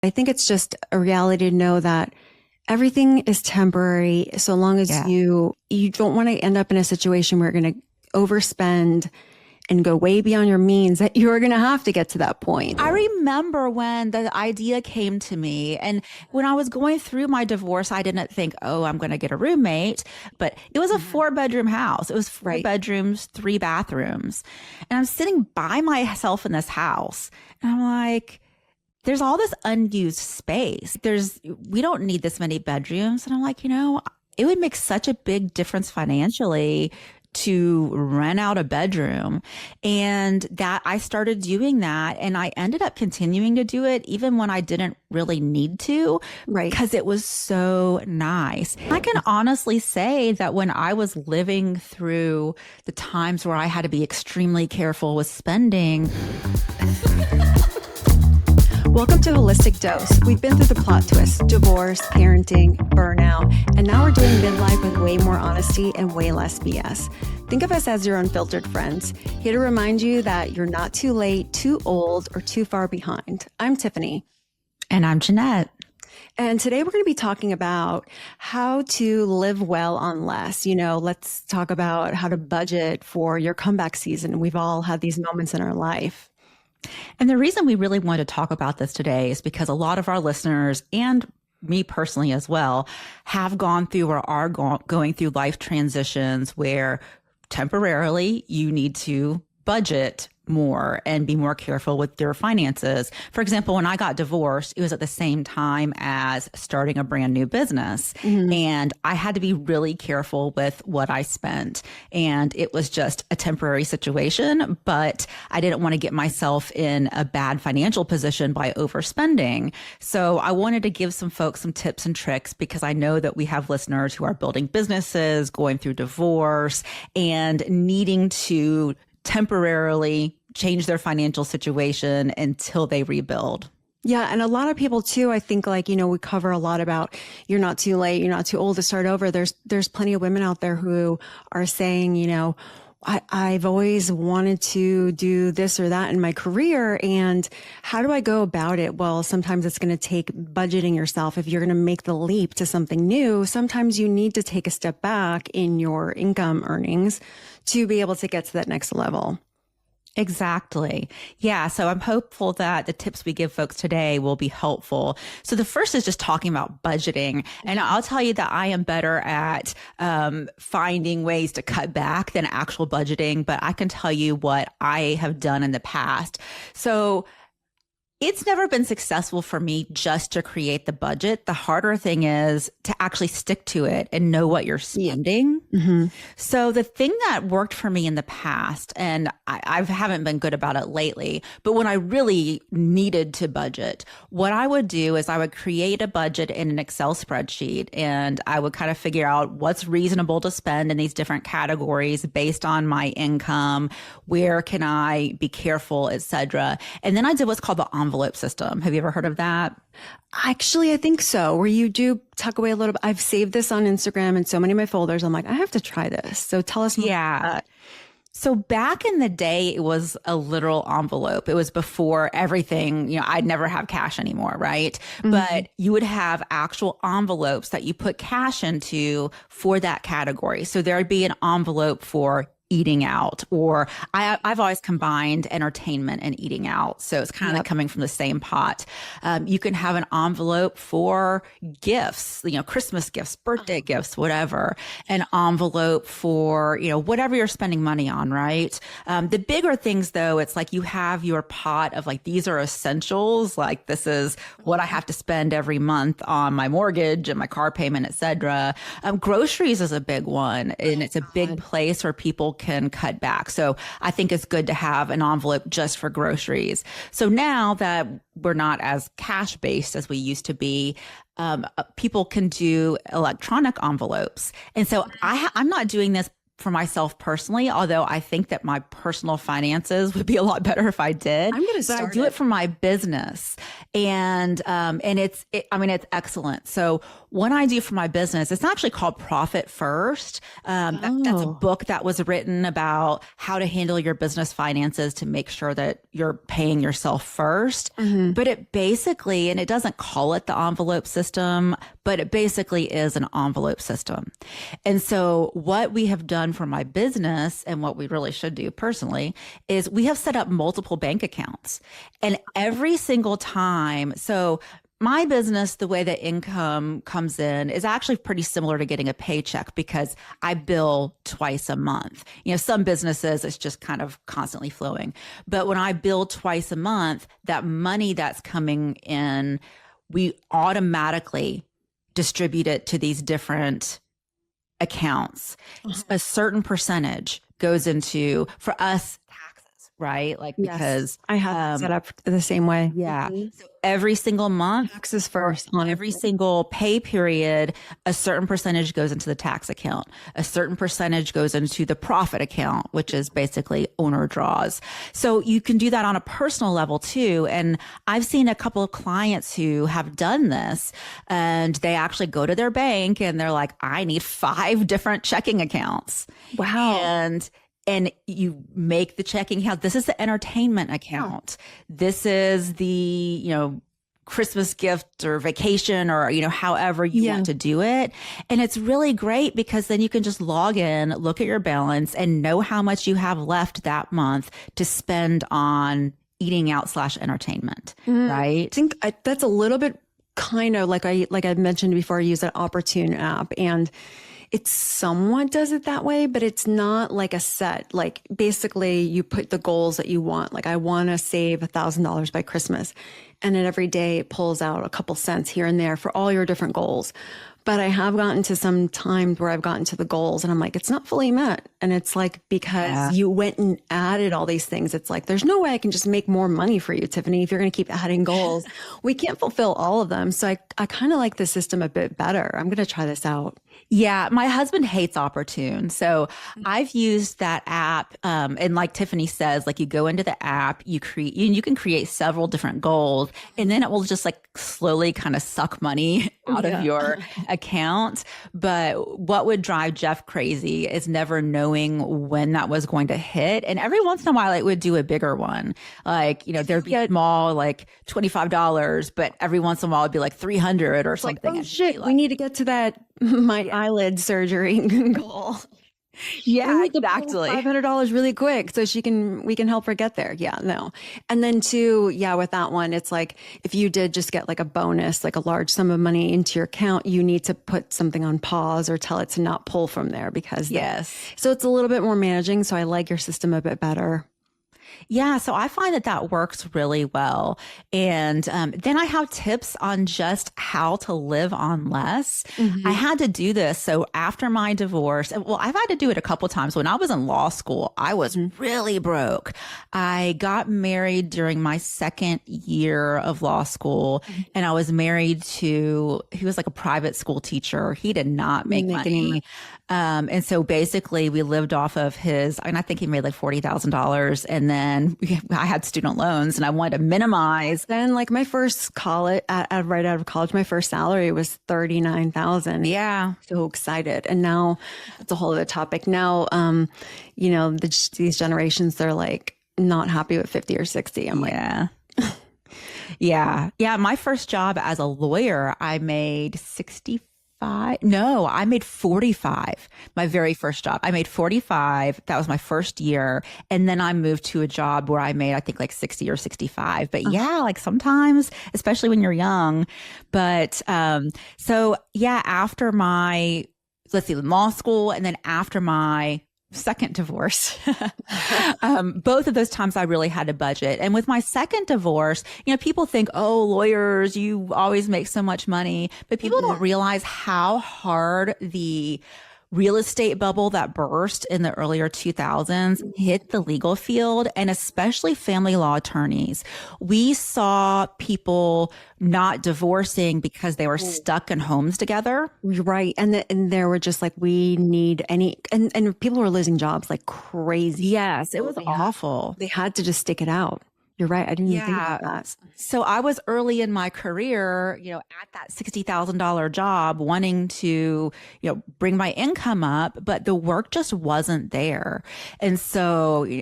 I think it's just a reality to know that everything is temporary so long as Yeah. you don't want to end up in a situation where you're going to overspend and go way beyond your means, that you're going to have to get to that point. I remember when the idea came to me, and when I was going through my divorce, I didn't think, oh, I'm going to get a roommate, but it was a 4-bedroom house. It was four Right. bedrooms, 3 bathrooms. And I'm sitting by myself in this house, and I'm like, there's all this unused space. We don't need this many bedrooms. And I'm like, it would make such a big difference financially to rent out a bedroom. And that I started doing that, and I ended up continuing to do it even when I didn't really need to, Right. because it was so nice. I can honestly say that when I was living through the times where I had to be extremely careful with spending. Welcome to Holistic Dose. We've been through the plot twists, divorce, parenting, burnout, and now we're doing midlife with way more honesty and way less BS. Think of us as your unfiltered friends, here to remind you that you're not too late, too old, or too far behind. I'm Tiffany. And I'm Jeanette. And today we're going to be talking about how to live well on less. Let's talk about how to budget for your comeback season. We've all had these moments in our life. And the reason we really want to talk about this today is because a lot of our listeners, and me personally as well, have gone through or are going through life transitions where temporarily you need to budget more and be more careful with your finances. For example, when I got divorced, it was at the same time as starting a brand new business. Mm-hmm. And I had to be really careful with what I spent. And it was just a temporary situation, but I didn't want to get myself in a bad financial position by overspending. So I wanted to give some folks some tips and tricks, because I know that we have listeners who are building businesses, going through divorce, and needing to temporarily change their financial situation until they rebuild. Yeah. And a lot of people too, I think we cover a lot about you're not too late, you're not too old to start over. There's plenty of women out there who are saying, I've always wanted to do this or that in my career. And how do I go about it? Well, sometimes it's going to take budgeting yourself. If you're going to make the leap to something new, sometimes you need to take a step back in your income earnings to be able to get to that next level. Exactly. Yeah. So I'm hopeful that the tips we give folks today will be helpful. So the first is just talking about budgeting. And I'll tell you that I am better at finding ways to cut back than actual budgeting, but I can tell you what I have done in the past. So it's never been successful for me just to create the budget. The harder thing is to actually stick to it and know what you're spending. Mm-hmm. So the thing that worked for me in the past, and I haven't been good about it lately, but when I really needed to budget, what I would do is I would create a budget in an Excel spreadsheet, and I would kind of figure out what's reasonable to spend in these different categories based on my income, where can I be careful, etc. And then I did what's called the envelope system. Have you ever heard of that? Actually, I think so, where you do tuck away a little bit. I've saved this on Instagram and so many of my folders. I'm like, I have to try this. So tell us more. Yeah. So back in the day, it was a literal envelope. It was before everything, I'd never have cash anymore, right? Mm-hmm. But you would have actual envelopes that you put cash into for that category. So there'd be an envelope for eating out, or I've always combined entertainment and eating out. So it's kind of like coming from the same pot. You can have an envelope for gifts, Christmas gifts, birthday gifts, whatever, an envelope for, whatever you're spending money on, right? The bigger things though, it's like you have your pot of like, these are essentials. Like this is what I have to spend every month on my mortgage and my car payment, etc. Groceries is a big one, and it's a big place where people can cut back. So I think it's good to have an envelope just for groceries. So now that we're not as cash based as we used to be, people can do electronic envelopes. And so I'm not doing this for myself personally, although I think that my personal finances would be a lot better if I did. I'm going to But start I do it for my business, and I mean, it's excellent. So what I do for my business, it's actually called Profit First. That's a book that was written about how to handle your business finances to make sure that you're paying yourself first. But it basically, and it doesn't call it the envelope system, but it basically is an envelope system. And so what we have done for my business, and what we really should do personally, is we have set up multiple bank accounts. And every single time, so my business, the way that income comes in is actually pretty similar to getting a paycheck, because I bill twice a month. You know, some businesses, it's just kind of constantly flowing. But when I bill twice a month, that money that's coming in, we automatically distribute it to these different accounts. A certain percentage goes into, for us, taxes, right? Like, because I have it set up the same way. yeah. So every single month, Taxes first on every single pay period, a certain percentage goes into the tax account. A certain percentage goes into the profit account, which is basically owner draws. So you can do that on a personal level too. And I've seen a couple of clients who have done this, and they actually go to their bank and they're like, I need 5 different checking accounts. Wow. And you make the checking account. This is the entertainment account. This is the, Christmas gift or vacation, or, however you want to do it. And it's really great because then you can just log in, look at your balance, and know how much you have left that month to spend on eating out / entertainment. Right. I think that's a little bit kind of like I mentioned before, I use an Opportune app, and it somewhat does it that way, but it's not like a set. Like, basically you put the goals that you want. Like, I want to save $1,000 by Christmas. And then every day it pulls out a couple cents here and there for all your different goals. But I have gotten to some times where I've gotten to the goals and I'm like, it's not fully met. And it's like, because you went and added all these things, it's like, there's no way I can just make more money for you, Tiffany, if you're going to keep adding goals. We can't fulfill all of them. So I kind of like the system a bit better. I'm going to try this out. Yeah, my husband hates Opportune. So I've used that app. And like Tiffany says, like, you go into the app, you can create several different goals, and then it will just like slowly kind of suck money out of your account. But what would drive Jeff crazy is never knowing when that was going to hit. And every once in a while it would do a bigger one. Like, there'd be a small, like $25, but every once in a while it'd be like 300 or something. Like, oh shit, we need to get to that my eyelid surgery goal. Yeah, exactly. $500 really quick so we can help her get there. Yeah, no. And then too, with that one, it's like, if you did just get like a bonus, like a large sum of money into your account, you need to put something on pause or tell it to not pull from there, because so it's a little bit more managing. So I like your system a bit better. Yeah, so I find that works really well. And then I have tips on just how to live on less. I had to do this. So after my divorce, well, I've had to do it a couple times. When I was in law school, I was really broke. I got married during my second year of law school, and I was married to, he was like a private school teacher. He did not make money. And so basically we lived off of his, and I think he made like $40,000. And then I had student loans, and I wanted to minimize. Then, like, my first college, right out of college, my first salary was $39,000. Yeah. So excited. And now it's a whole other topic. Now, these generations, they're like not happy with 50 or 60. I'm like, yeah. My first job as a lawyer, I made 65. No, I made 45. My very first job. I made 45. That was my first year. And then I moved to a job where I made, I think, like 60 or 65. But like sometimes, especially when you're young. But after my, law school, and then after my second divorce, both of those times I really had to budget. And with my second divorce, people think, oh, lawyers, you always make so much money, but people don't realize how hard the real estate bubble that burst in the earlier 2000s hit the legal field, and especially family law attorneys. We saw people not divorcing because they were stuck in homes together. Right. And there were just like, we need and people were losing jobs like crazy. Yes, it was awful. They had to just stick it out. You're right. I didn't even think about that. So I was early in my career, at that $60,000 job, wanting to, bring my income up, but the work just wasn't there. And so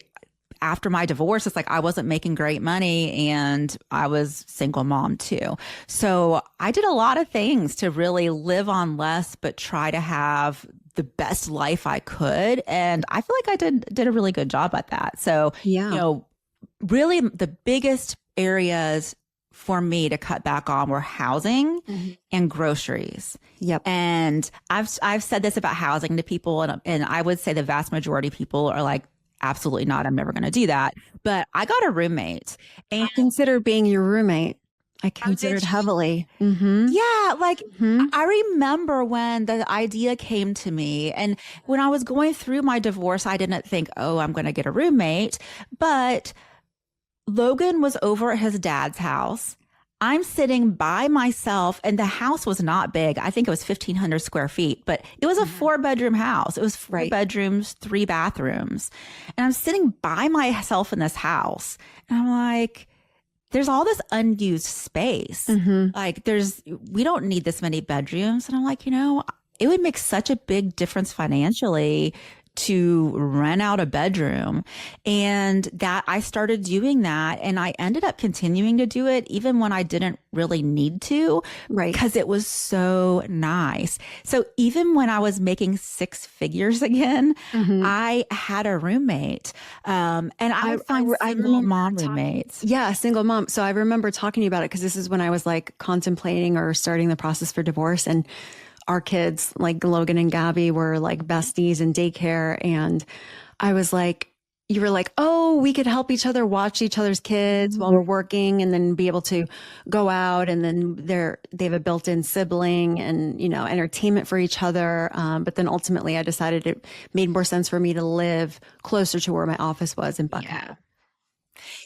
after my divorce, it's like I wasn't making great money and I was single mom too. So I did a lot of things to really live on less, but try to have the best life I could. And I feel like I did a really good job at that. So, really the biggest areas for me to cut back on were housing and groceries. Yep. And I've said this about housing to people, and I would say the vast majority of people are like, absolutely not. I'm never going to do that. But I got a roommate, and I considered being your roommate. I considered heavily. Mm-hmm. Yeah, like I remember when the idea came to me, and when I was going through my divorce, I didn't think, oh, I'm going to get a roommate, but Logan was over at his dad's house. I'm sitting by myself, and the house was not big. I think it was 1,500 square feet, but it was a 4-bedroom house. It was 4 bedrooms, 3 bathrooms. And I'm sitting by myself in this house, and I'm like, there's all this unused space. Like we don't need this many bedrooms. And I'm like, it would make such a big difference financially to rent out a bedroom. And that I started doing that, and I ended up continuing to do it even when I didn't really need to, because it was so nice. So even when I was making 6 figures again, I had a roommate. And I would find single mom roommates. Yeah, single mom. So I remember talking to you about it because this is when I was like contemplating or starting the process for divorce, and our kids, like Logan and Gabby, were like besties in daycare. And I was like, you were like, oh, we could help each other watch each other's kids while we're working, and then be able to go out. And then they have a built-in sibling and, entertainment for each other. But then ultimately I decided it made more sense for me to live closer to where my office was in Buckhead.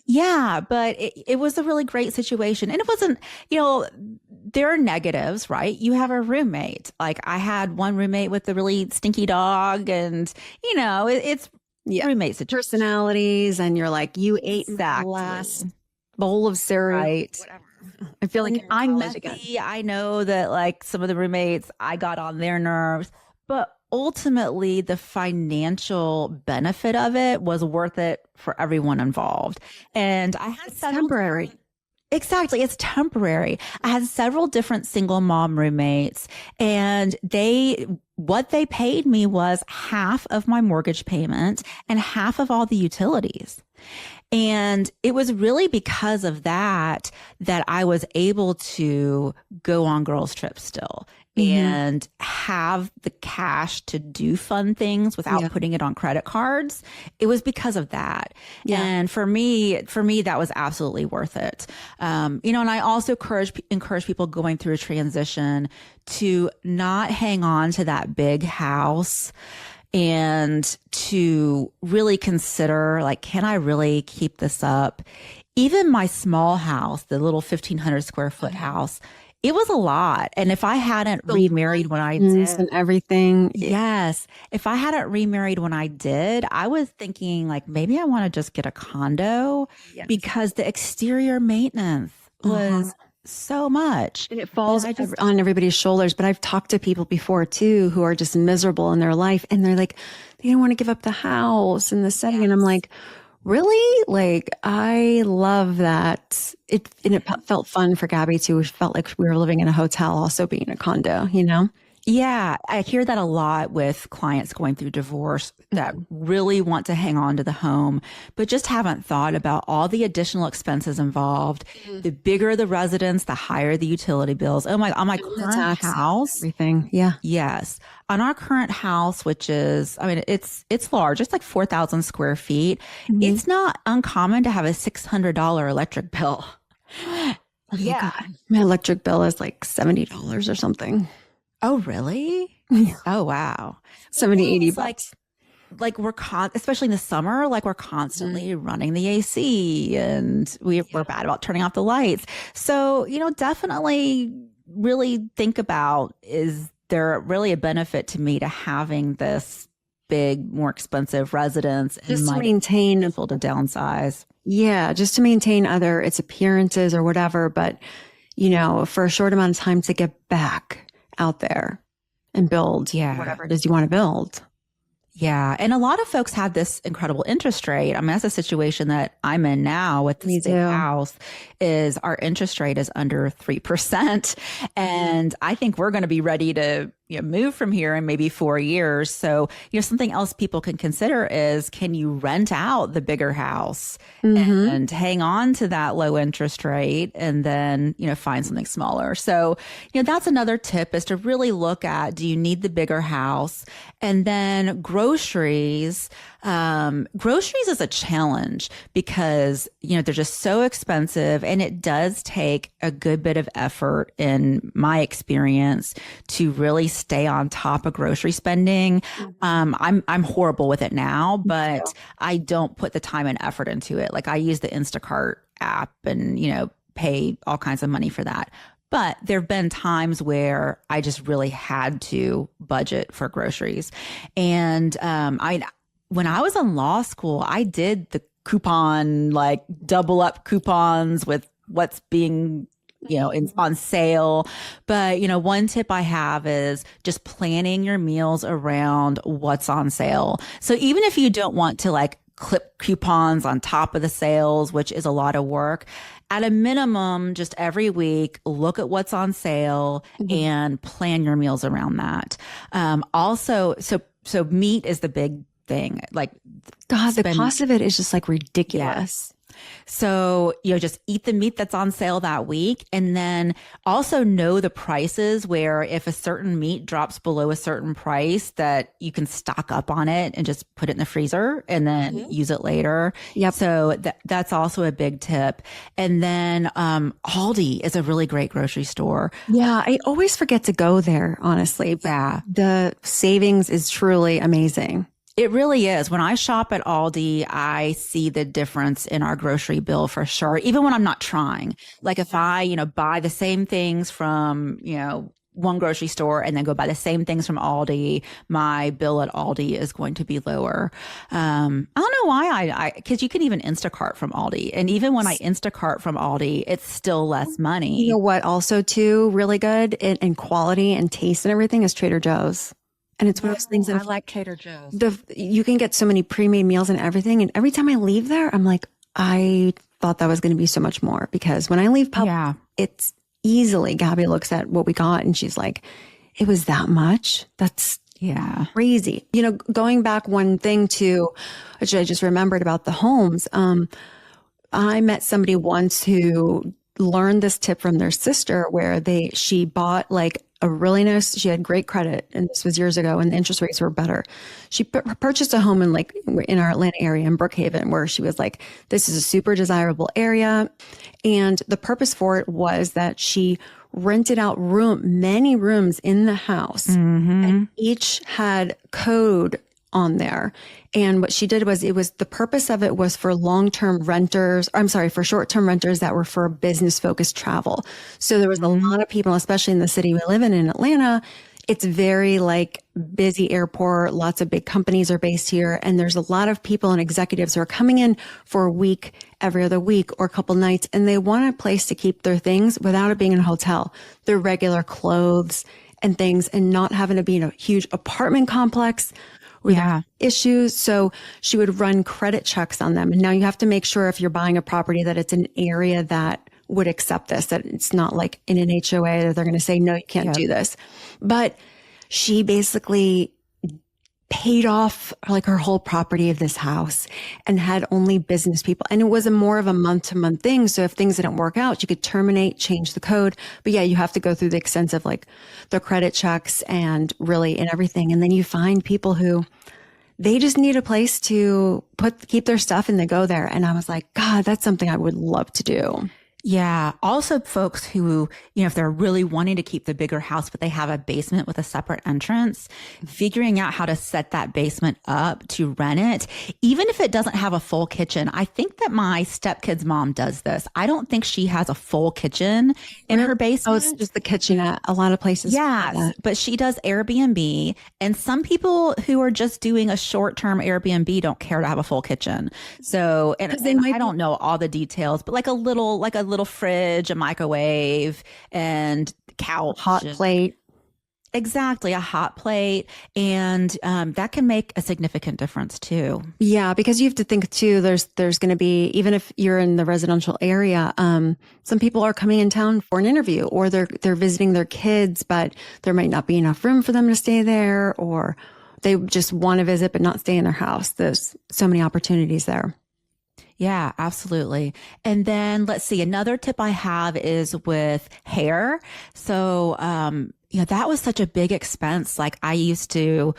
Yeah, but it was a really great situation. And it wasn't, there are negatives, right? You have a roommate. Like I had one roommate with a really stinky dog, and, it's roommate situation. Personalities, and you're like, you ate the last bowl of cereal. Right. Whatever. I feel like I'm messy. I know that like some of the roommates, I got on their nerves, but ultimately the financial benefit of it was worth it for everyone involved. And I had temporary. Exactly. It's temporary. I had several different single mom roommates, and what they paid me was half of my mortgage payment and half of all the utilities. And it was really because of that I was able to go on girls' trips still and have the cash to do fun things without putting it on credit cards. It was because of that. Yeah. And for me, that was absolutely worth it. And I also encourage people going through a transition to not hang on to that big house, and to really consider, like, can I really keep this up? Even my small house, the little 1,500 square foot house, it was a lot. And if I hadn't remarried when I did, and everything. Yes. If I hadn't remarried when I did, I was thinking like, maybe I want to just get a condo because the exterior maintenance was so much. And it falls on everybody's shoulders. But I've talked to people before too, who are just miserable in their life. And they're like, they don't want to give up the house and the setting. And I'm like, really? Like, I love that. It felt fun for Gabby too. It felt like we were living in a hotel, also being a condo, Yeah, I hear that a lot with clients going through divorce that really want to hang on to the home, but just haven't thought about all the additional expenses involved. The bigger the residence, the higher the utility bills. On my current house, everything. Yeah. Yes. On our current house, which is, it's large. It's like 4,000 square feet. It's not uncommon to have a $600 electric bill. Oh, yeah. God. My electric bill is like $70 or something. Oh, really? Oh, wow. Well, 70, 80 it's bucks. like especially in the summer, like we're Mhm. constantly running the AC and we're bad about turning off the lights. So, definitely really think about, is there really a benefit to me to having this big, more expensive residence, and Just to might it be maintain, useful to downsize? yeah, just to maintain either its appearances or whatever. But, for a short amount of time to get back out there and build Yeah. whatever it is you want to build. Yeah. And a lot of folks have this incredible interest rate. I mean, that's a situation that I'm in now with this Me big too. house, is our interest rate is under 3%. And I think we're going to be ready to move from here in maybe 4 years. So, something else people can consider is, can you rent out the bigger house Hmm. and hang on to that low interest rate, and then, find something smaller? So, that's another tip, is to really look at, do you need the bigger house? And then groceries. Groceries is a challenge because, they're just so expensive, and it does take a good bit of effort, in my experience, to really stay on top of grocery spending. I'm horrible with it now, but I don't put the time and effort into it. Like, I use the Instacart app and, pay all kinds of money for that. But there have been times where I just really had to budget for groceries. And when I was in law school, I did the coupon, like double up coupons with what's being on sale. But, one tip I have is just planning your meals around what's on sale. So even if you don't want to like clip coupons on top of the sales, which is a lot of work, at a minimum, just every week, look at what's on sale Mhm. and plan your meals around that. Also, so meat is the big thing. Like, God, the spend, cost of it is just like yeah. ridiculous. So, just eat the meat that's on sale that week. And then also know the prices, where if a certain meat drops below a certain price, that you can stock up on it and just put it in the freezer and then use it later. Yep. So that's also a big tip. And then Aldi is a really great grocery store. Yeah, I always forget to go there, honestly, but Yeah. the savings is truly amazing. It really is. When I shop at Aldi, I see the difference in our grocery bill for sure, even when I'm not trying. Like, if I, buy the same things from, one grocery store and then go buy the same things from Aldi, my bill at Aldi is going to be lower. I don't know why because you can even Instacart from Aldi. And even when I Instacart from Aldi, it's still less You know money. what? Also, too, really good in quality and taste and everything is Trader Joe's. And it's one of those things I that like Trader Joe's. you can get so many pre-made meals and everything. And every time I leave there, I'm like, I thought that was going to be so much more, because when I leave Publix, Yeah. it's easily, Gabby looks at what we got and she's like, it was that much? That's Yeah. crazy. Going back one thing to, which I just remembered about the homes. I met somebody once who learned this tip from their sister, where she bought like a really nice, she had great credit, and this was years ago, and the interest rates were better. She purchased a home in our Atlanta area in Brookhaven, where she was like, this is a super desirable area. And the purpose for it was that she rented out many rooms in the house, and each had code on there. And what she did was, the purpose of it was for long-term renters, I'm sorry, for short-term renters that were for business focused travel. So there was a lot of people, especially in the city we live in Atlanta. It's very like busy airport. Lots of big companies are based here. And there's a lot of people and executives who are coming in for a week, every other week, or a couple nights. And they want a place to keep their things without it being in a hotel, their regular clothes and things, and not having to be in a huge apartment complex with issues. So she would run credit checks on them. And now you have to make sure, if you're buying a property, that it's an area that would accept this, that it's not like in an HOA that they're going to say, no, you can't do this. But she basically paid off like her whole property of this house and had only business people. And it was more of a month to month thing. So if things didn't work out, you could terminate, change the code. But yeah, you have to go through the extensive, like the credit checks and everything. And then you find people who, they just need a place to keep their stuff, and they go there. And I was like, God, that's something I would love to do. Yeah. Also, folks who, if they're really wanting to keep the bigger house, but they have a basement with a separate entrance, figuring out how to set that basement up to rent it, even if it doesn't have a full kitchen. I think that my stepkid's mom does this. I don't think she has a full kitchen in her Oh, it's basement. just the kitchenette. A lot of places have Yes, that. but she does Airbnb. And some people who are just doing a short-term Airbnb don't care to have a full kitchen. So, and, 'Cause they and might I be don't know all the details, but like a little fridge, a microwave, and couch. hot plate. Exactly, a hot plate. And that can make a significant difference too. Yeah, because you have to think too, there's going to be, even if you're in the residential area, some people are coming in town for an interview, or they're visiting their kids, but there might not be enough room for them to stay there, or they just want to visit but not stay in their house. There's so many opportunities there. Yeah, absolutely. And then let's see, another tip I have is with hair. So, that was such a big expense. Like I used to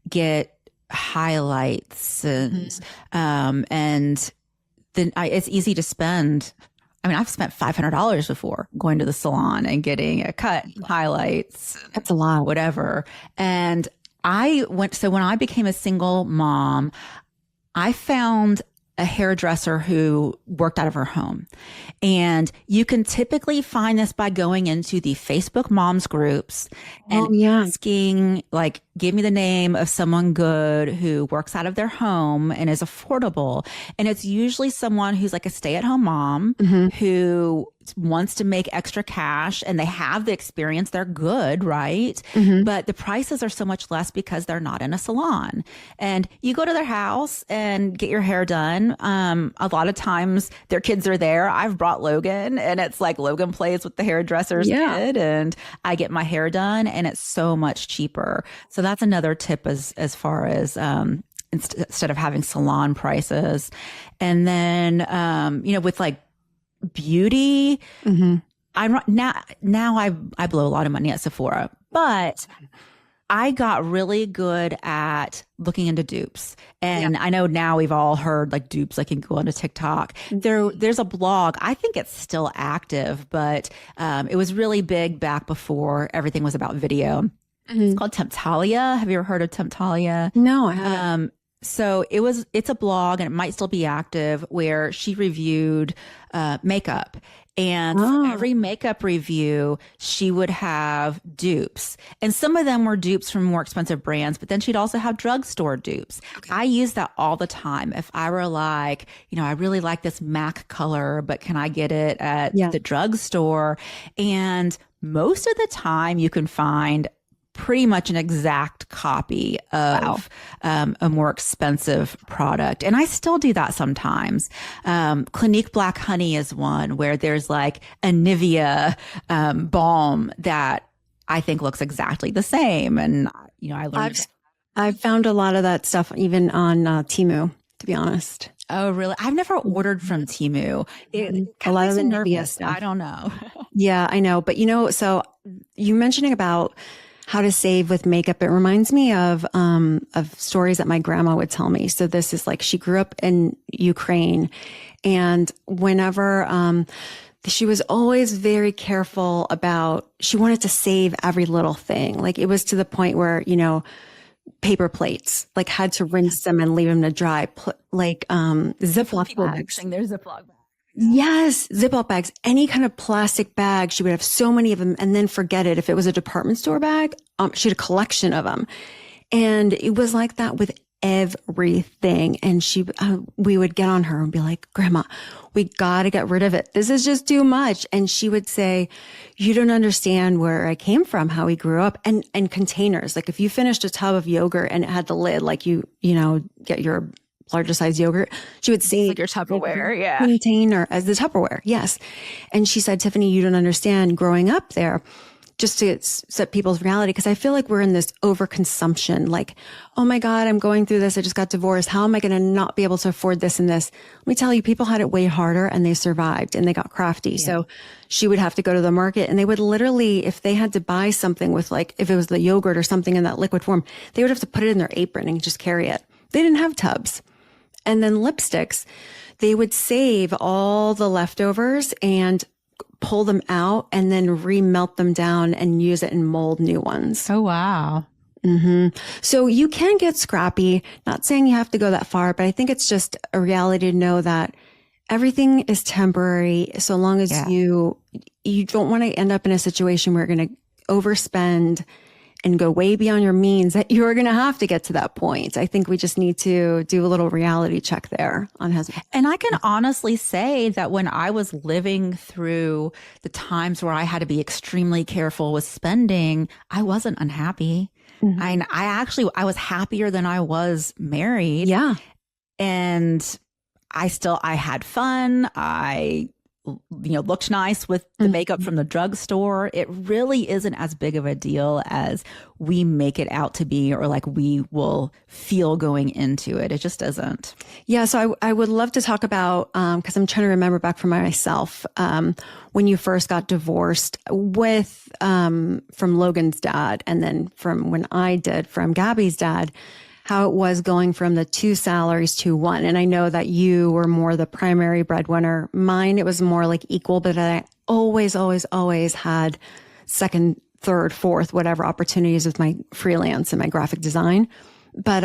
get highlights and then it's easy to spend. I mean, I've spent $500 before going to the salon and getting a cut, highlights, That's a lot. whatever. And so when I became a single mom, I found a hairdresser who worked out of her home. And you can typically find this by going into the Facebook moms groups and asking, like, give me the name of someone good who works out of their home and is affordable. And it's usually someone who's like a stay-at-home mom who wants to make extra cash and they have the experience. They're good, right? But the prices are so much less because they're not in a salon. And you go to their house and get your hair done. A lot of times their kids are there. I've brought Logan, and it's like Logan plays with the hairdresser's kid, and I get my hair done, and it's so much cheaper. So that's another tip as far as instead of having salon prices. And then with like beauty, I'm now I blow a lot of money at Sephora, but I got really good at looking into dupes. And I know now we've all heard like dupes, like you can go onto TikTok. There's a blog. I think it's still active, but it was really big back before everything was about video. It's called Temptalia. Have you ever heard of Temptalia? No, I haven't. So it's a blog, and it might still be active, where she reviewed makeup. And for every makeup review, she would have dupes. And some of them were dupes from more expensive brands, but then she'd also have drugstore dupes. Okay. I use that all the time. If I were like, I really like this MAC color, but can I get it at the drugstore? And most of the time you can find pretty much an exact copy of a more expensive product. And I still do that sometimes. Clinique Black Honey is one where there's like a Nivea balm that I think looks exactly the same. And, I learned. I've found a lot of that stuff even on Temu, to be honest. Oh, really? I've never ordered from Temu. A lot of the Nivea stuff. I don't know. Yeah, I know. But, so you mentioning about how to save with makeup, it reminds me of stories that my grandma would tell me. So this is like, she grew up in Ukraine, and whenever, she was always very careful about, she wanted to save every little thing. Like it was to the point where, paper plates, like had to rinse them and leave them to dry, like, Ziploc bags. Their Ziploc bags. Yes, Ziploc bags, any kind of plastic bag. She would have so many of them, and then forget it. If it was a department store bag, she had a collection of them. And it was like that with everything. And we would get on her and be like, Grandma, we got to get rid of it. This is just too much. And she would say, you don't understand where I came from, how we grew up, and containers. Like if you finished a tub of yogurt and it had the lid, like you get your larger size yogurt, she would say, like your Tupperware, container as the Tupperware. Yes. And she said, Tiffany, you don't understand growing up there, just to set people's reality. Cause I feel like we're in this overconsumption. Like, oh my God, I'm going through this. I just got divorced. How am I going to not be able to afford this and this? Let me tell you, people had it way harder and they survived and they got crafty. Yeah. So she would have to go to the market, and they would literally, if they had to buy something with like, if it was the yogurt or something in that liquid form, they would have to put it in their apron and just carry it. They didn't have tubs. And then lipsticks, they would save all the leftovers and pull them out and then remelt them down and use it and mold new ones. Oh, wow. So you can get scrappy, not saying you have to go that far, but I think it's just a reality to know that everything is temporary. So long as you don't want to end up in a situation where you're going to overspend and go way beyond your means, that you're going to have to get to that point. I think we just need to do a little reality check there on husband. And I can honestly say that when I was living through the times where I had to be extremely careful with spending, I wasn't unhappy. I was happier than I was married. Yeah. And I had fun. I looked nice with the makeup from the drugstore. It really isn't as big of a deal as we make it out to be, or like we will feel going into it. It just isn't. Yeah. So I would love to talk about, cause I'm trying to remember back from myself, when you first got divorced with, from Logan's dad, and then from when I did from Gabby's dad, how it was going from the 2 salaries to 1. And I know that you were more the primary breadwinner. Mine, it was more like equal, but I always had second, third, fourth, whatever opportunities with my freelance and my graphic design. But,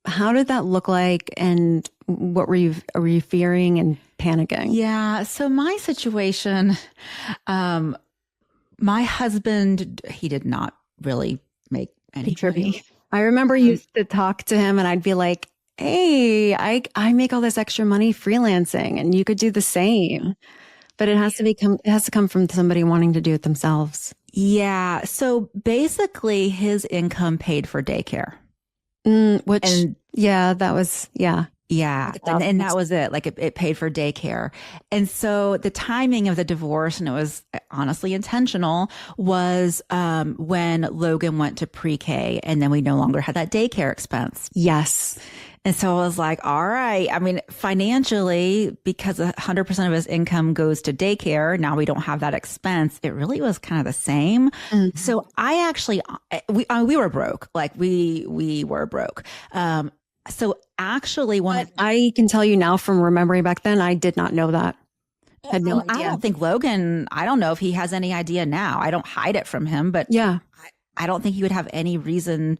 how did that look like? And what were you fearing and panicking? Yeah. So my situation, my husband, he did not really make any money. I remember you used to talk to him and I'd be like, hey, I make all this extra money freelancing and you could do the same. But it has to come from somebody wanting to do it themselves. Yeah. So basically his income paid for daycare. Yeah. And that was it. Like it paid for daycare. And so the timing of the divorce, and it was honestly intentional, was when Logan went to pre-K, and then we no longer had that daycare expense. Yes. And so I was like, all right. I mean, financially, because 100% of his income goes to daycare, now we don't have that expense. It really was kind of the same. So I actually, we were broke. Like we were broke. So actually, I can tell you now from remembering back then, I did not know that. Had no idea. I don't think Logan, I don't know if he has any idea now. I don't hide it from him, but I don't think he would have any reason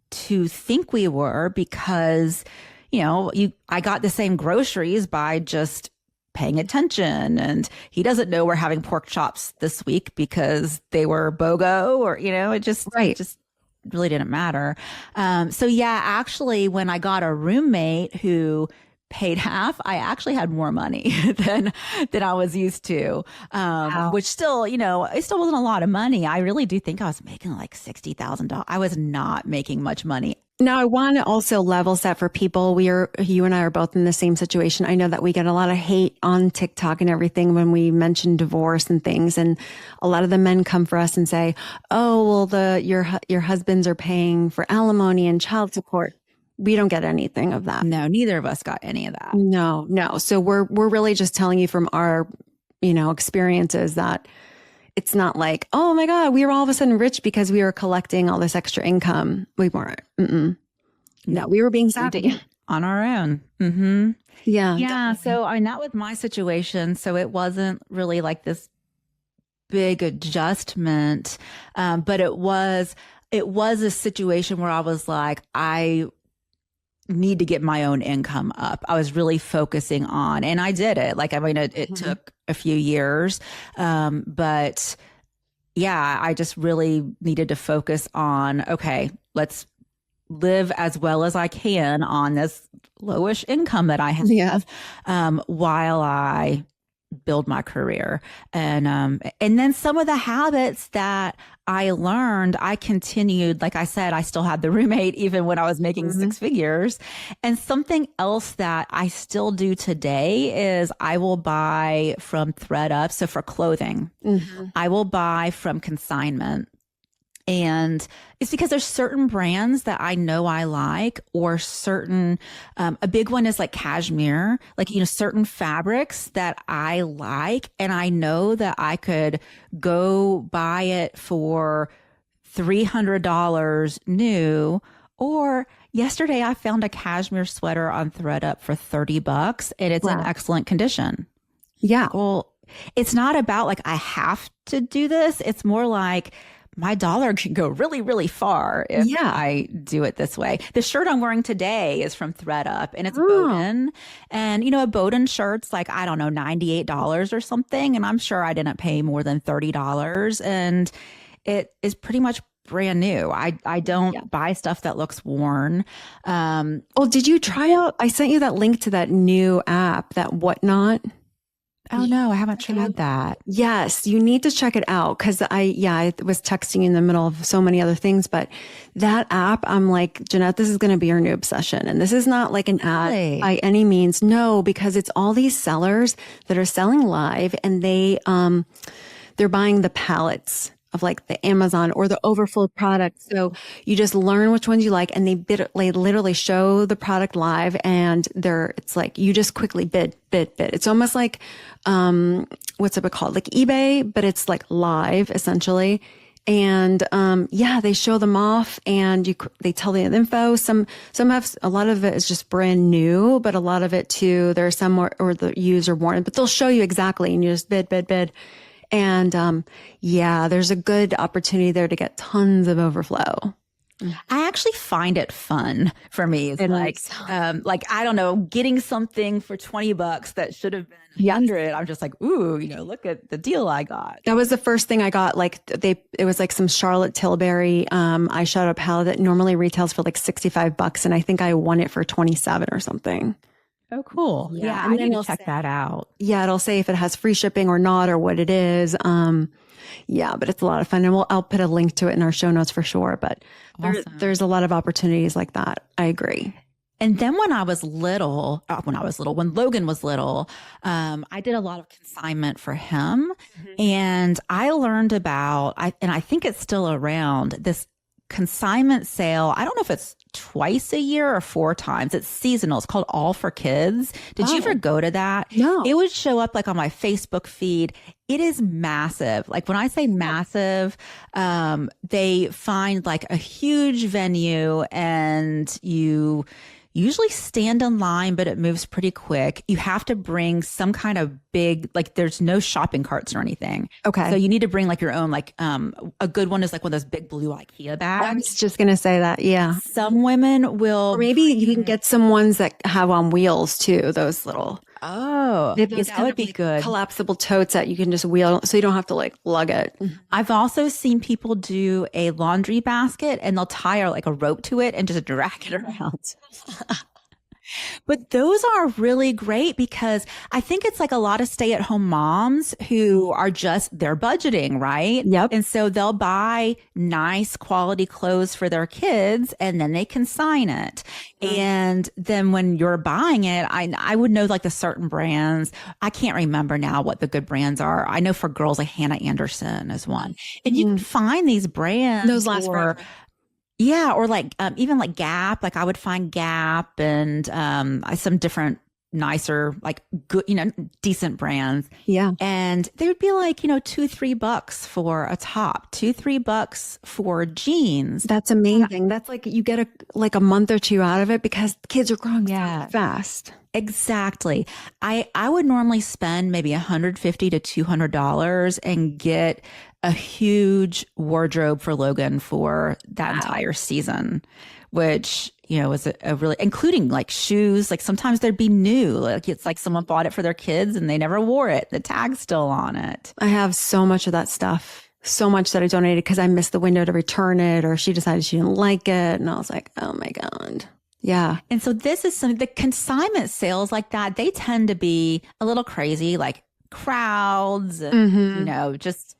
to think we were, because, I got the same groceries by just paying attention, and he doesn't know we're having pork chops this week because they were BOGO, or, it just really didn't matter. So actually when I got a roommate who paid half, I actually had more money than I was used to. Which still, it still wasn't a lot of money. I really do think I was making like $60,000. I was not making much money. Now, I want to also level set for people. You and I are both in the same situation. I know that we get a lot of hate on TikTok and everything when we mention divorce and things. And a lot of the men come for us and say, oh, well, your husbands are paying for alimony and child support. We don't get anything of that. No, neither of us got any of that. No. So we're really just telling you from our, experiences that it's not like, oh my God, we were all of a sudden rich because we were collecting all this extra income. We weren't. No, we were being savvy on our own. Mm-hmm. Yeah. Yeah. So that was my situation. So it wasn't really like this big adjustment. But it was a situation where I was like, I need to get my own income up. I was really focusing on, and I did it. Like, it took a few years. But yeah, I just really needed to focus on, okay, let's live as well as I can on this lowish income that I have, while I build my career. And then some of the habits that I learned, I continued. Like I said, I still had the roommate even when I was making 6 figures. And something else that I still do today is I will buy from ThreadUp. So for clothing, I will buy from consignment. And it's because there's certain brands that I know I like, or certain, a big one is like cashmere, like, certain fabrics that I like, and I know that I could go buy it for $300 new. Or yesterday I found a cashmere sweater on ThreadUp for $30 and it's in excellent condition. Yeah. Well, it's not about like, I have to do this. It's more like, my dollar can go really, really far if Yeah. I do it this way. The shirt I'm wearing today is from ThredUp and it's Oh. Bowden. And, you know, a Bowden shirt's like, I don't know, $98 or something. And I'm sure I didn't pay more than $30. And it is pretty much brand new. I don't buy stuff that looks worn. Well, did you try out? I sent you that link to that new app, that Whatnot. Oh no, I haven't tried that. Yes, you need to check it out because I was texting you in the middle of so many other things, but that app, I'm like, Jeanette, this is going to be your new obsession. And this is not like an ad by any means. No, because it's all these sellers that are selling live and they're buying the pallets of like the Amazon or the overflow products. So you just learn which ones you like and they literally show the product live and it's like, you just quickly bid. It's almost like, what's it called? Like eBay, but it's like live essentially. And, they show them off and they tell the info. Some have, a lot of it is just brand new, but a lot of it too, there are some more, or the used or worn, but they'll show you exactly and you just bid. And, there's a good opportunity there to get tons of overflow. I actually find it fun for me. It's like, I don't know, getting something for $20 that should have been 100. I'm just like, ooh, you know, look at the deal I got. That was the first thing I got. Like it was like some Charlotte Tilbury, eyeshadow palette that normally retails for like $65. And I think I won it for 27 or something. Oh, cool. Yeah, and I then need to check that out. Yeah, it'll say if it has free shipping or not or what it is. But it's a lot of fun. And Mm-hmm. I'll put a link to it in our show notes for sure. But there's a lot of opportunities like that. I agree. And then when Logan was little, I did a lot of consignment for him. Mm-hmm. And I learned about, and I think it's still around, this consignment sale. I don't know if it's twice a year or 4 times. It's seasonal. It's called All for Kids. Did you ever go to that? No. It would show up like on my Facebook feed. It is massive. Like when I say massive, they find like a huge venue and you usually stand in line, but it moves pretty quick. You have to bring some kind of big, like there's no shopping carts or anything. Okay. So you need to bring like your own, like a good one is like one of those big blue IKEA bags. I was just going to say that. Yeah. Some women will. Or maybe you can get some ones that have on wheels too, those little. Oh, that would be good. Collapsible totes that you can just wheel so you don't have to like lug it. I've also seen people do a laundry basket and they'll tie like a rope to it and just drag it around. But those are really great because I think it's like a lot of stay-at-home moms who are they're budgeting, right? Yep. And so they'll buy nice quality clothes for their kids and then they consign it. And then when you're buying it, I would know like the certain brands. I can't remember now what the good brands are. I know for girls like Hannah Anderson is one. And you can find these brands. Those last forever. Yeah, or like even like Gap, like I would find Gap and some different nicer, like good, decent brands. Yeah. And they would be like, $2-3 for a top, $2-3 for jeans. That's amazing. That's like you get a month or two out of it because kids are growing so fast. Exactly. I would normally spend maybe $150 to $200 and get a huge wardrobe for Logan for that entire season, which, was a really, including like shoes, like sometimes they'd be new. Like it's like someone bought it for their kids and they never wore it. The tag's still on it. I have so much of that stuff. So much that I donated because I missed the window to return it or she decided she didn't like it. And I was like, oh my God. Yeah. And so this is the consignment sales like that, they tend to be a little crazy, like crowds, and, just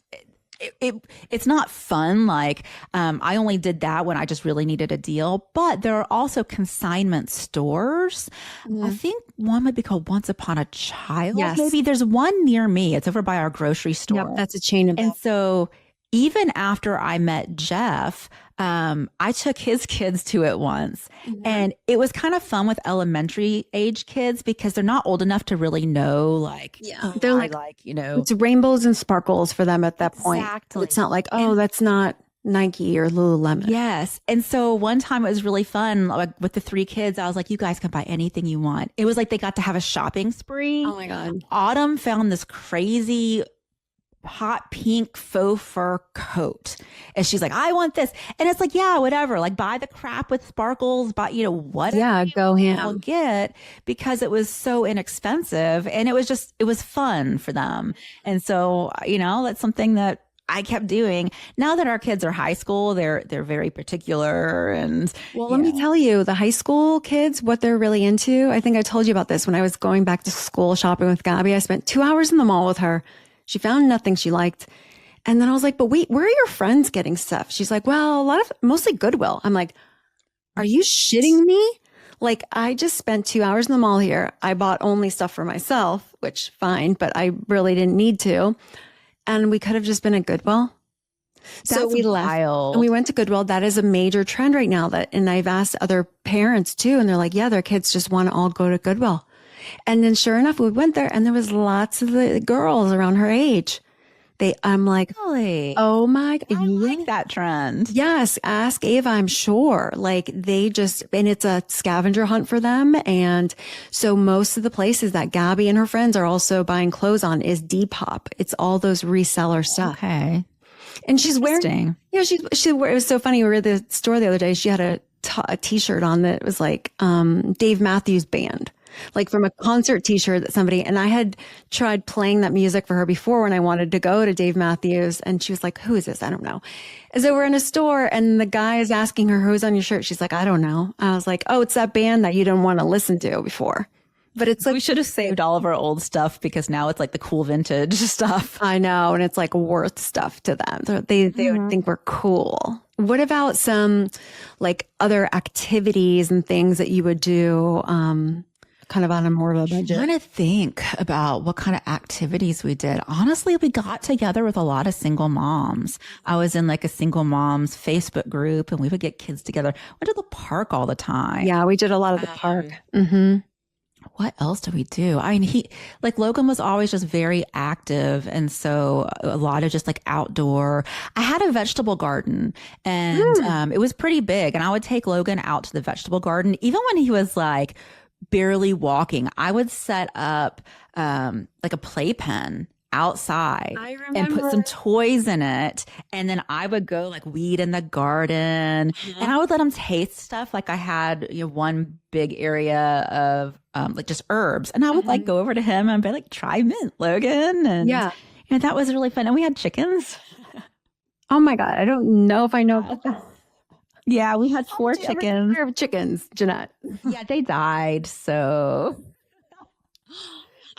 it's not fun. Like, I only did that when I just really needed a deal, but there are also consignment stores. I think one might be called Once Upon a Child. Yes. Maybe there's one near me. It's over by our grocery store. Yep, that's a chain of. And so even after I met Jeff, I took his kids to it once and it was kind of fun with elementary age kids because they're not old enough to really know, like, they're like, it's rainbows and sparkles for them at that point. Exactly. It's not like, oh, that's not Nike or Lululemon. Yes. And so one time it was really fun, like with the 3 kids. I was like, you guys can buy anything you want. It was like they got to have a shopping spree. Oh my God. Autumn found this crazy hot pink faux fur coat. And she's like, I want this. And it's like, yeah, whatever. Like buy the crap with sparkles, but whatever. Yeah, go I'll ham. get, because it was so inexpensive and it was fun for them. And so, that's something that I kept doing. Now that our kids are high school, they're very particular. And well, let me tell you, the high school kids, what they're really into. I think I told you about this when I was going back to school shopping with Gabby. I spent 2 hours in the mall with her. She found nothing she liked. And then I was like, but wait, where are your friends getting stuff? She's like, well, mostly Goodwill. I'm like, are you shitting me? Like, I just spent 2 hours in the mall here. I bought only stuff for myself, which fine, but I really didn't need to. And we could have just been at Goodwill. So we left and we went to Goodwill. That is a major trend right now, and I've asked other parents too. And they're like, yeah, their kids just want to all go to Goodwill. And then sure enough, we went there and there was lots of the girls around her age. I'm like, really? Oh my God. I like that trend. Yes. Ask Ava, I'm sure. Like and it's a scavenger hunt for them. And so most of the places that Gabby and her friends are also buying clothes on is Depop. It's all those reseller stuff. Okay. And she's wearing, it was so funny. We were at the store the other day. She had a t-shirt on that was like, Dave Matthews Band. Like from a concert t-shirt that and I had tried playing that music for her before when I wanted to go to Dave Matthews. And she was like, who is this? I don't know. And so we're in a store and the guy is asking her, who's on your shirt? She's like, I don't know. I was like, oh, it's that band that you didn't want to listen to before. But it's like, we should have saved all of our old stuff because now it's like the cool vintage stuff. I know. And it's like worth stuff to them. They would think we're cool. What about some like other activities and things that you would do, kind of on a more of a budget? I'm trying to think about what kind of activities we did. Honestly, we got together with a lot of single moms. I was in like a single moms Facebook group and we would get kids together. Went to the park all the time. Yeah, we did a lot of the park. Mm-hmm. What else did we do? I mean, Logan was always just very active. And so a lot of just like outdoor. I had a vegetable garden and it was pretty big. And I would take Logan out to the vegetable garden. Even when he was like barely walking, I would set up like a playpen outside and put some toys in it. And then I would go like weed in the garden and I would let him taste stuff. Like I had one big area of like just herbs. And I would like go over to him and be like, try mint, Logan. And that was really fun. And we had chickens. Oh my God. I don't know if I know about that. Yeah, we had 4 chickens. Chickens, Jeanette. Yeah, they died. So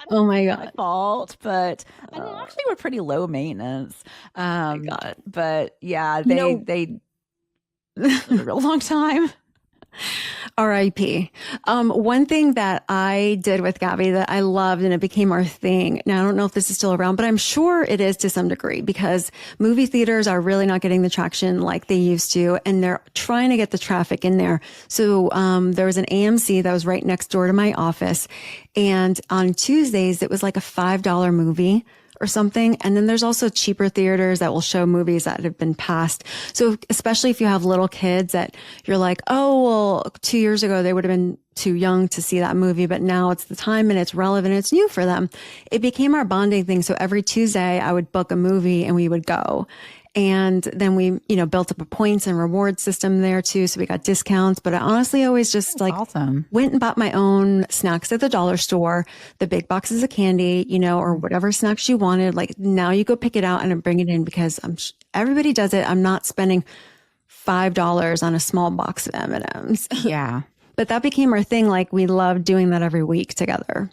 oh my God. My fault, but I mean, actually we're pretty low maintenance. Oh my God. But yeah, they lived a real long time. R.I.P. One thing that I did with Gabby that I loved and it became our thing. Now, I don't know if this is still around, but I'm sure it is to some degree because movie theaters are really not getting the traction like they used to. And they're trying to get the traffic in there. So, there was an AMC that was right next door to my office. And on Tuesdays, it was like a $5 movie or something. And then there's also cheaper theaters that will show movies that have been passed. So especially if you have little kids that you're like, oh, well, 2 years ago, they would have been too young to see that movie, but now it's the time and it's relevant. And it's new for them. It became our bonding thing. So every Tuesday I would book a movie and we would go. And then we, built up a points and reward system there too. So we got discounts, but I honestly always just went and bought my own snacks at the dollar store, the big boxes of candy, or whatever snacks you wanted. Like now you go pick it out and bring it in because everybody does it. I'm not spending $5 on a small box of M&Ms. Yeah. But that became our thing. Like we loved doing that every week together.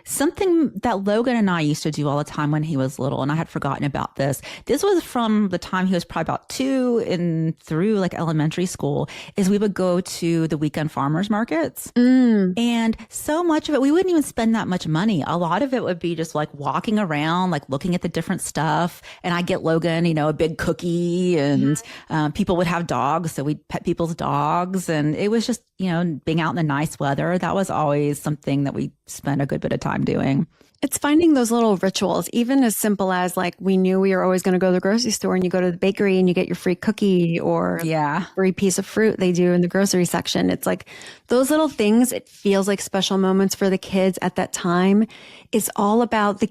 Something that Logan and I used to do all the time when he was little, and I had forgotten about this. This was from the time he was probably about 2 and through like elementary school, is we would go to the weekend farmers markets. And so much of it, we wouldn't even spend that much money. A lot of it would be just like walking around, like looking at the different stuff. And I get Logan, a big cookie and people would have dogs. So we'd pet people's dogs. And it was just, being out in the nice weather. That was always something that we spent a good bit of time I'm doing. It's finding those little rituals, even as simple as like we knew we were always going to go to the grocery store and you go to the bakery and you get your free cookie or Yeah. free piece of fruit they do in the grocery section. It's like those little things. It feels like special moments for the kids at that time. It's all about the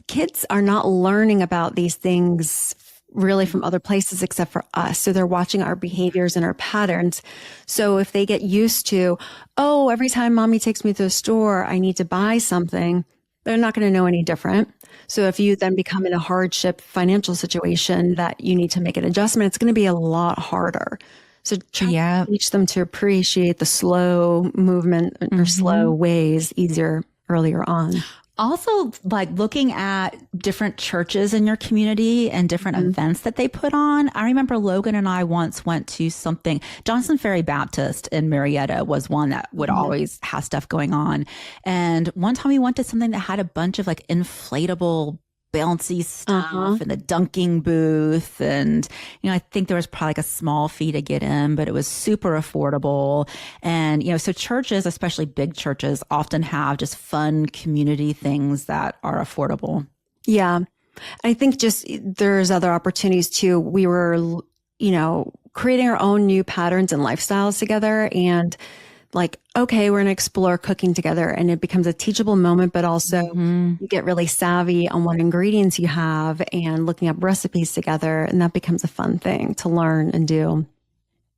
kids are not learning about these things really from other places except for us. So they're watching our behaviors and our patterns. So if they get used to, oh, every time mommy takes me to the store, I need to buy something, they're not going to know any different. So if you then become in a hardship financial situation that you need to make an adjustment, it's going to be a lot harder. So try to teach them to appreciate the slow movement or slow ways easier earlier on. Also, like looking at different churches in your community and different events that they put on. I remember Logan and I once went to something, Johnson Ferry Baptist in Marietta was one that would always have stuff going on. And one time we went to something that had a bunch of like inflatable bouncy stuff and the dunking booth. And, I think there was probably like a small fee to get in, but it was super affordable. And, so churches, especially big churches, often have just fun community things that are affordable. Yeah. I think just there's other opportunities too. We were, creating our own new patterns and lifestyles together and like, okay, we're going to explore cooking together and it becomes a teachable moment, but also you get really savvy on what ingredients you have and looking up recipes together. And that becomes a fun thing to learn and do.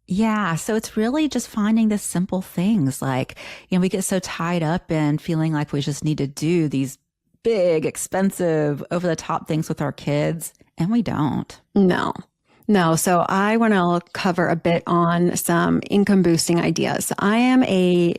Yeah. So it's really just finding the simple things like, we get so tied up in feeling like we just need to do these big, expensive, over the top things with our kids. And we don't. No. So I want to cover a bit on some income boosting ideas. I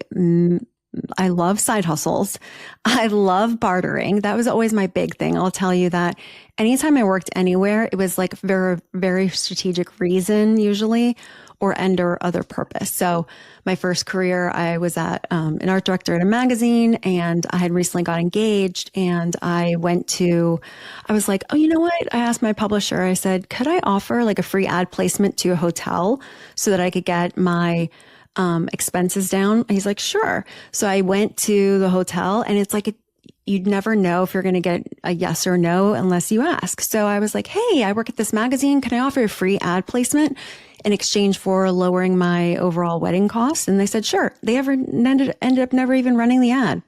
love side hustles. I love bartering. That was always my big thing. I'll tell you that anytime I worked anywhere, it was like very, very strategic reason usually or other purpose. So my first career, I was at an art director at a magazine and I had recently got engaged and I was like, oh, you know what? I asked my publisher, I said, could I offer like a free ad placement to a hotel so that I could get my expenses down? He's like, sure. So I went to the hotel and it's like, you'd never know if you're going to get a yes or no unless you ask. So I was like, hey, I work at this magazine. Can I offer a free ad placement in exchange for lowering my overall wedding costs? And they said, sure. They ended up never even running the ad.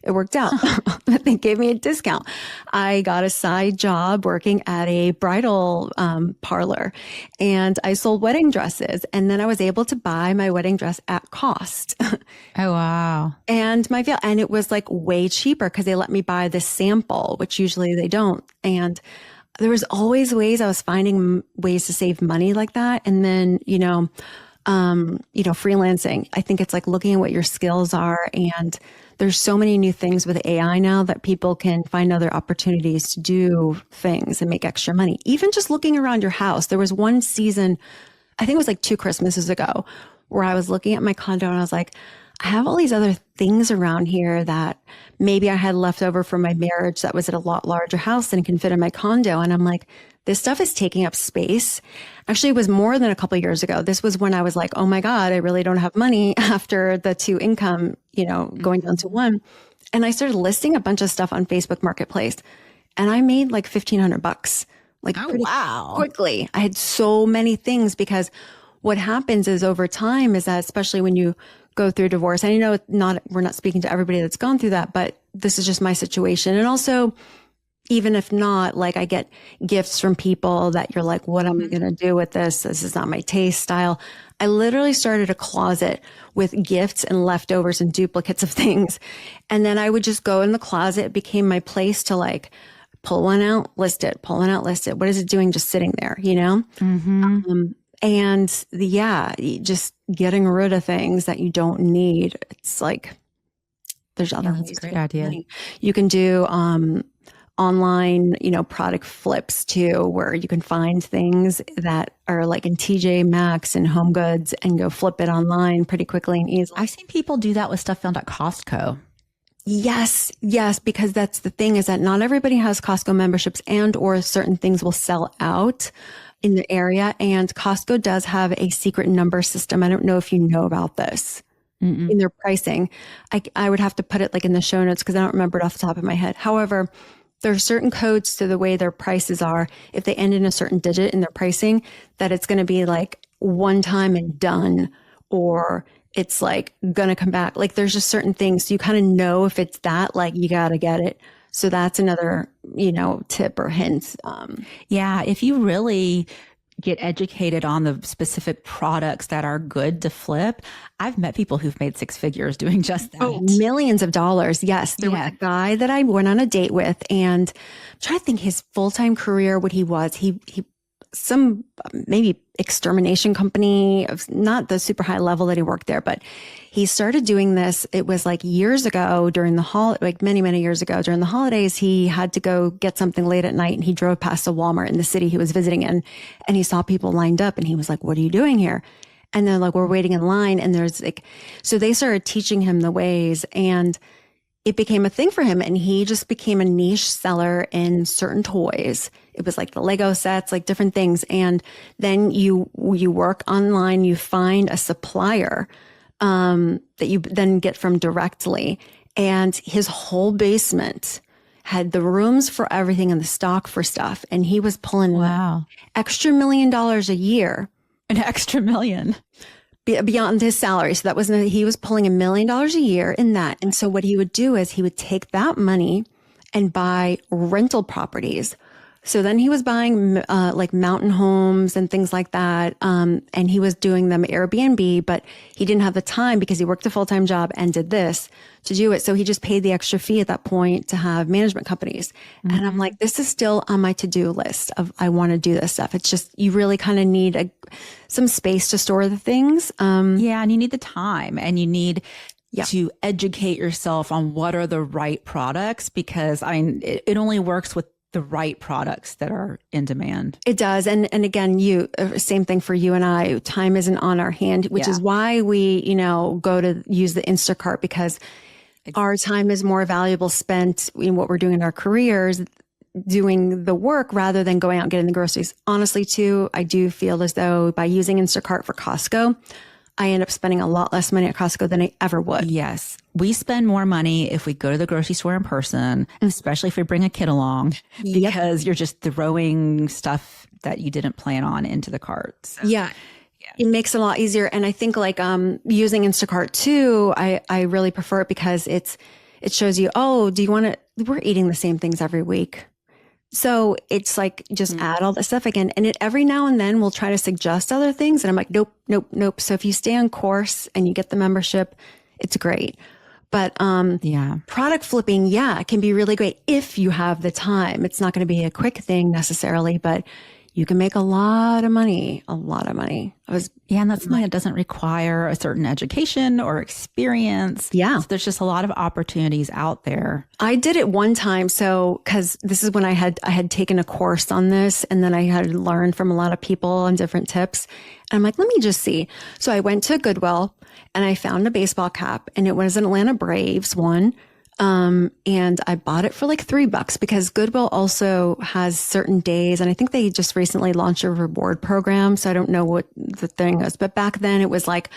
It worked out. They gave me a discount. I got a side job working at a bridal parlor and I sold wedding dresses. And then I was able to buy my wedding dress at cost. Oh, wow. And and it was like way cheaper because they let me buy the sample, which usually they don't. And there was always ways I was finding ways to save money like that. And then, freelancing, I think it's like looking at what your skills are. And there's so many new things with AI now that people can find other opportunities to do things and make extra money. Even just looking around your house. There was one season, I think it was like 2 Christmases ago, where I was looking at my condo and I was like, I have all these other things around here that maybe I had left over from my marriage that was at a lot larger house than can fit in my condo. And I'm like, this stuff is taking up space. Actually, it was more than a couple of years ago. This was when I was like, oh my God, I really don't have money after the 2 income, going down to 1. And I started listing a bunch of stuff on Facebook Marketplace and I made like $1,500, like quickly. I had so many things because what happens is over time is that, especially when you go through divorce, and we're not speaking to everybody that's gone through that, but this is just my situation. And also, even if not, like I get gifts from people that you're like, what am I going to do with this? This is not my taste style. I literally started a closet with gifts and leftovers and duplicates of things. And then I would just go in the closet. It became my place to like pull one out, list it, pull one out, list it. What is it doing just sitting there, just getting rid of things that you don't need. It's like, there's other ways. That's a great idea. Money. You can do, online, product flips too, where you can find things that are like in TJ Maxx and Home Goods and go flip it online pretty quickly and easily. I've seen people do that with stuff found at Costco. Yes, because that's the thing is that not everybody has Costco memberships and or certain things will sell out in the area. And Costco does have a secret number system. I don't know if you know about this. in their pricing. I would have to put it like in the show notes because I don't remember it off the top of my head. However, there are certain codes to the way their prices are. If they end in a certain digit in their pricing, that it's going to be like one time and done, or it's like going to come back. Like there's just certain things. So you kind of know if it's that, like you got to get it. So that's another, tip or hint. Yeah. If you really get educated on the specific products that are good to flip, I've met people who've made six figures doing just that. Oh, millions of dollars. Yes. There was a guy that I went on a date with, and I'm trying to think his full-time career, what he was. He some maybe extermination company of not the super high level that he worked there, but he started doing this. It was like years ago during the like many, many years ago during the holidays, he had to go get something late at night and he drove past a Walmart in the city he was visiting in, and he saw people lined up and he was like, "What are you doing here?" And they're like, "We're waiting in line." And there's like, so they started teaching him the ways, and it became a thing for him, and he just became a niche seller in certain toys. It was like the Lego sets, like different things. And then you work online, you find a supplier that you then get from directly. And his whole basement had the rooms for everything and the stock for stuff. And he was pulling extra $1 million a year. An extra million. Beyond his salary. So that wasn't, he was pulling $1 million a year in that. And so what he would do is he would take that money and buy rental properties. So then he was buying like mountain homes and things like that. And he was doing them Airbnb, but he didn't have the time because he worked a full-time job and did this to do it. So he just paid the extra fee at that point to have management companies. Mm-hmm. And I'm like, this is still on my to-do list of, I want to do this stuff. It's just, you really kind of need some space to store the things. And you need the time, and you need to educate yourself on what are the right products, because it only works with the right products that are in demand. It does. And again, same thing for you and I, time isn't on our hand, which is why we, go to use the Instacart, because our time is more valuable spent in what we're doing in our careers, doing the work rather than going out and getting the groceries. Honestly, too, I do feel as though by using Instacart for Costco, I end up spending a lot less money at Costco than I ever would. Yes. We spend more money if we go to the grocery store in person, especially if we bring a kid along, because you're just throwing stuff that you didn't plan on into the cart. So, it makes it a lot easier. And I think like using Instacart too, I really prefer it because it shows you, do you want to, we're eating the same things every week. So it's like, just add all that stuff again. And every now and then we'll try to suggest other things. And I'm like, nope. So if you stay on course and you get the membership, it's great. But product flipping, it can be really great if you have the time. It's not going to be a quick thing necessarily, but you can make a lot of money. And that's something that doesn't require a certain education or experience. Yeah. So there's just a lot of opportunities out there. I did it one time. So, cause this is when I had taken a course on this, and then I had learned from a lot of people on different tips. And I'm like, let me just see. So I went to Goodwill and I found a baseball cap, and it was an Atlanta Braves one. And I bought it for like $3 because Goodwill also has certain days. And I think they just recently launched a reward program. So I don't know what the thing is, but back then it was like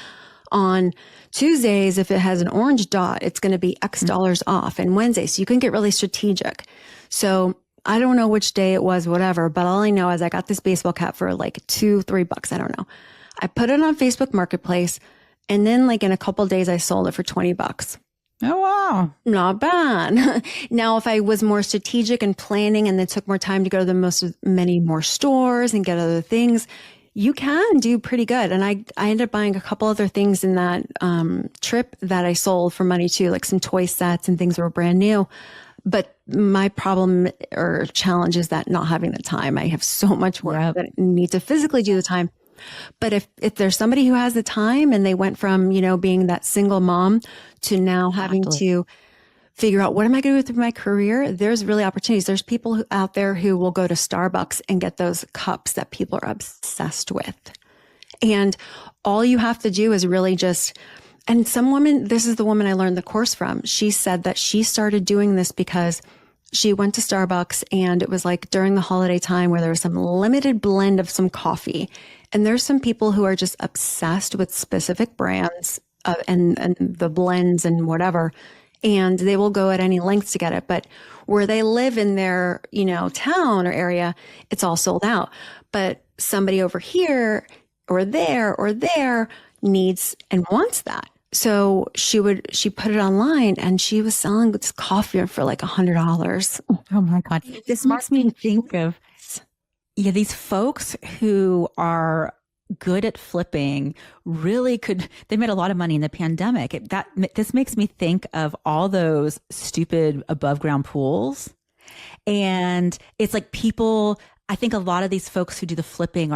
on Tuesdays, if it has an orange dot, it's going to be X dollars off, and Wednesday. So you can get really strategic. So I don't know which day it was, whatever, but all I know is I got this baseball cap for like $2-3. I don't know. I put it on Facebook Marketplace, and then like in a couple of days, I sold it for $20. Oh, wow. Not bad. Now, if I was more strategic and planning and then took more time to go to many more stores and get other things, you can do pretty good. And I ended up buying a couple other things in that trip that I sold for money too, like some toy sets and things that were brand new. But my problem or challenge is that not having the time. I have so much work that I need to physically do the time. But if there's somebody who has the time and they went from, being that single mom to now having to figure out what am I going to do with my career, there's really opportunities. There's people out there who will go to Starbucks and get those cups that people are obsessed with. And all you have to do is really and some woman, this is the woman I learned the course from. She said that she started doing this because she went to Starbucks, and it was like during the holiday time where there was some limited blend of some coffee. And there's some people who are just obsessed with specific brands and the blends and whatever. And they will go at any lengths to get it. But where they live in their, town or area, it's all sold out. But somebody over here or there needs and wants that. So she put it online and she was selling this coffee for like $100. Oh my God. This makes me think of, these folks who are good at flipping really they made a lot of money in the pandemic. This makes me think of all those stupid above ground pools. And it's like I think a lot of these folks who do the flipping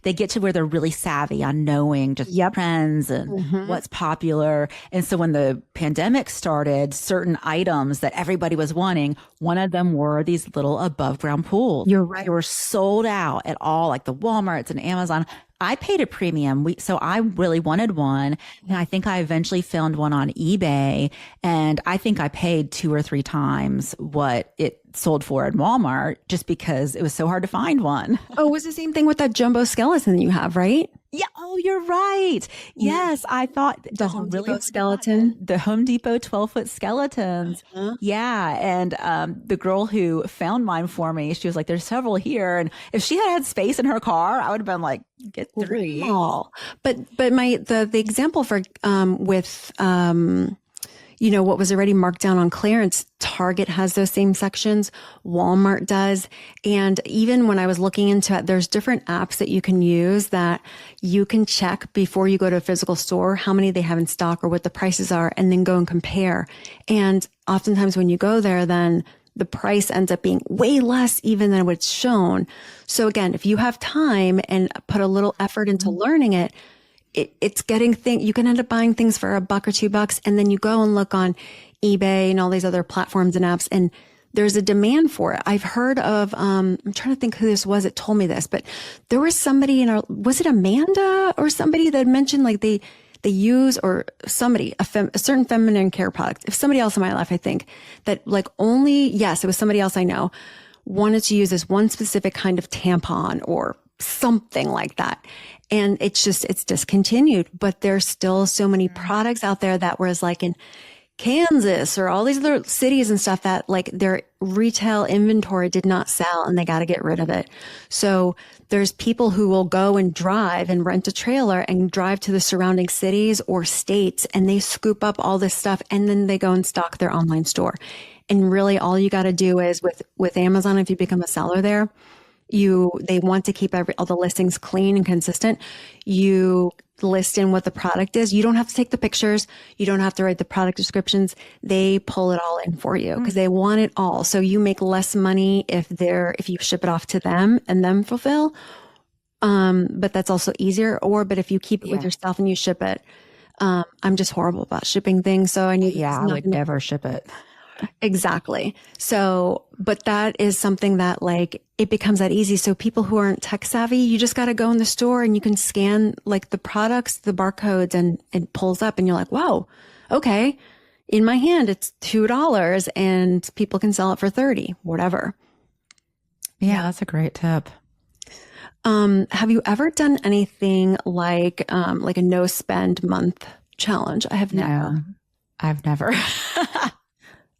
they get to where they're really savvy on knowing just trends and what's popular. And so when the pandemic started, certain items that everybody was wanting, one of them were these little above ground pools. You're right. They were sold out at all, like the Walmarts and Amazon. I paid a premium. So I really wanted one. And I think I eventually found one on eBay. And I think I paid 2 or 3 times what it sold for at Walmart just because it was so hard to find one. Oh, it was the same thing with that jumbo skeleton that you have, right? Yeah. Oh, you're right. Yes. I thought the Home Depot skeleton, the Home Depot 12-foot skeletons. Yeah. And the girl who found mine for me, she was like, there's several here. And if she had space in her car, I would have been like, get 3. Oh, but the example for with what was already marked down on clearance, Target has those same sections, Walmart does. And even when I was looking into it, there's different apps that you can use that you can check before you go to a physical store, how many they have in stock or what the prices are, and then go and compare. And oftentimes when you go there, then the price ends up being way less even than what's shown. So again, if you have time and put a little effort into learning it, it's getting you can end up buying things for $1 or $2, and then you go and look on eBay and all these other platforms and apps, and there's a demand for it. I've heard of, I'm trying to think who this was that told me this, but there was somebody was it Amanda or somebody that mentioned like they use, or somebody, a certain feminine care product. If somebody else in my life, I think that like it was somebody else I know, wanted to use this one specific kind of tampon or something like that. And it's discontinued, but there's still so many products out there that whereas like in Kansas or all these other cities and stuff that like their retail inventory did not sell and they got to get rid of it. So there's people who will go and drive and rent a trailer and drive to the surrounding cities or states, and they scoop up all this stuff and then they go and stock their online store. And really all you got to do is with Amazon, if you become a seller there, they want to keep all the listings clean and consistent. You list in what the product is. You don't have to take the pictures. You don't have to write the product descriptions. They pull it all in for you because they want it all. So you make less money if you ship it off to them and them fulfill. But that's also easier. But if you keep it with yourself and you ship it, I'm just horrible about shipping things. So I would never ship it. Exactly. So, but that is something that like it becomes that easy. So people who aren't tech savvy, you just got to go in the store and you can scan like the products, the barcodes, and it pulls up and you're like, wow, okay. In my hand, it's $2 and people can sell it for 30, whatever. Yeah, that's a great tip. Have you ever done anything like a no spend month challenge? I have never. No, I've never.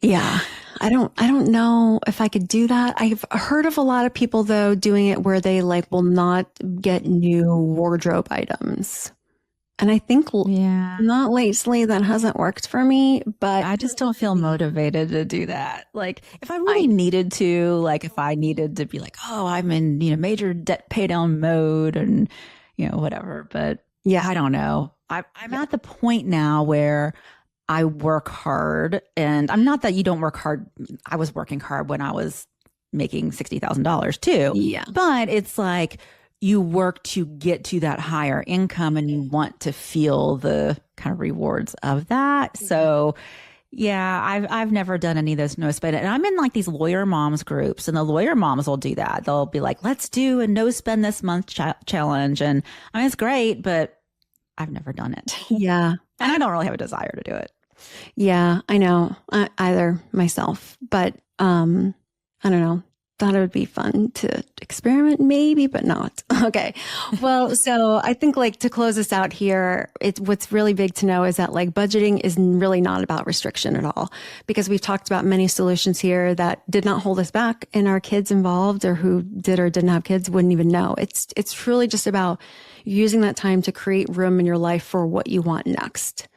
Yeah. I don't know if I could do that. I've heard of a lot of people though doing it where they like will not get new wardrobe items. And I think not lately that hasn't worked for me, but I just don't feel motivated to do that. Like if I really needed to, like if I needed to be like, oh, I'm in, major debt pay down mode and, whatever. But I don't know. I'm at the point now where I work hard, and I'm not that you don't work hard. I was working hard when I was making $60,000 too. Yeah. But it's like you work to get to that higher income and you want to feel the kind of rewards of that. So I've never done any of those no spend. And I'm in like these lawyer moms groups, and the lawyer moms will do that. They'll be like, let's do a no spend this month challenge. And I mean, it's great, but I've never done it. Yeah. And I don't really have a desire to do it. Yeah, I know. Either myself, but I don't know. thought it would be fun to experiment maybe, but not. Okay. Well, so I think like to close this out here, what's really big to know is that like budgeting is really not about restriction at all, because we've talked about many solutions here that did not hold us back, and our kids involved or who did or didn't have kids wouldn't even know. It's truly just about using that time to create room in your life for what you want next.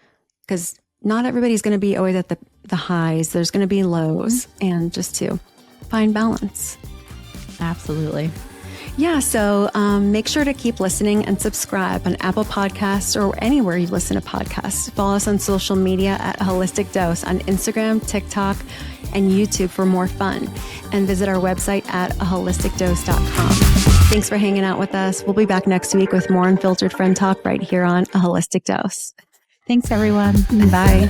Because not everybody's going to be always at the highs. There's going to be lows, and just to find balance. Absolutely. Yeah. So make sure to keep listening and subscribe on Apple Podcasts or anywhere you listen to podcasts. Follow us on social media at Holistic Dose on Instagram, TikTok, and YouTube for more fun. And visit our website at aholisticdose.com. Thanks for hanging out with us. We'll be back next week with more Unfiltered Friend Talk right here on A Holistic Dose. Thanks, everyone. Bye.